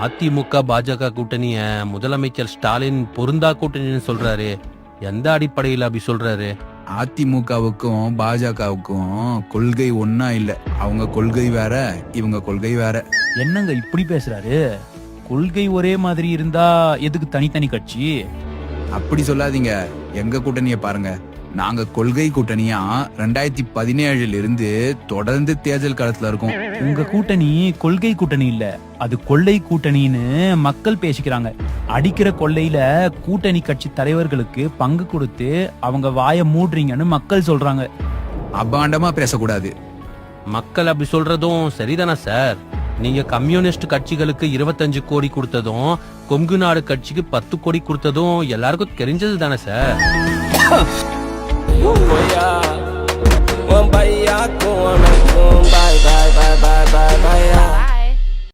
அதிமுக பாஜக கூட்டணிய முதலமைச்சர் ஸ்டாலின் பொருந்தா கூட்டணின்னு சொல்றாரு. எந்த அடிப்படையில் அப்படி சொல்றாரு? அதிமுகவுக்கும் பாஜகவுக்கும் கொள்கை ஒன்னா இல்ல. அவங்க கொள்கை வேற, இவங்க கொள்கை வேற. என்னங்க இப்படி பேசுறாரு? கொள்கை ஒரே மாதிரி இருந்தா எதுக்கு தனித்தனி கட்சி? அப்படி சொல்லாதீங்க. எங்க கூட்டணிய பாருங்க. நாங்க கொள்கை கூட்டணியா 2017 இருந்து தொடர்ந்து தேர்தல் களத்துல இருக்கோம். உங்க கூட்டணி கொள்கை கூட்டணி இல்ல, அது கொள்ளை கூட்டணின்னு மக்கள் பேசிக்கிறாங்க. அடிக்கிற கொள்ளையில கூட்டணி கட்சி தலைவர்களுக்கு பங்கு கொடுத்து அவங்க வாய மூடுறீங்கன்னு மக்கள் சொல்றாங்க. அபாண்டமா பேசக்கூடாது. மக்கள் அப்படி சொல்றதும் சரிதானே சார்? நீங்க கம்யூனிஸ்ட் கட்சிகளுக்கு 25 கோடி கொடுத்ததும் கொங்கு நாடு கட்சிக்கு 10 கோடி கொடுத்ததும் எல்லாருக்கும் தெரிஞ்சது தானே sir? Bye bye bye bye bye bye bye.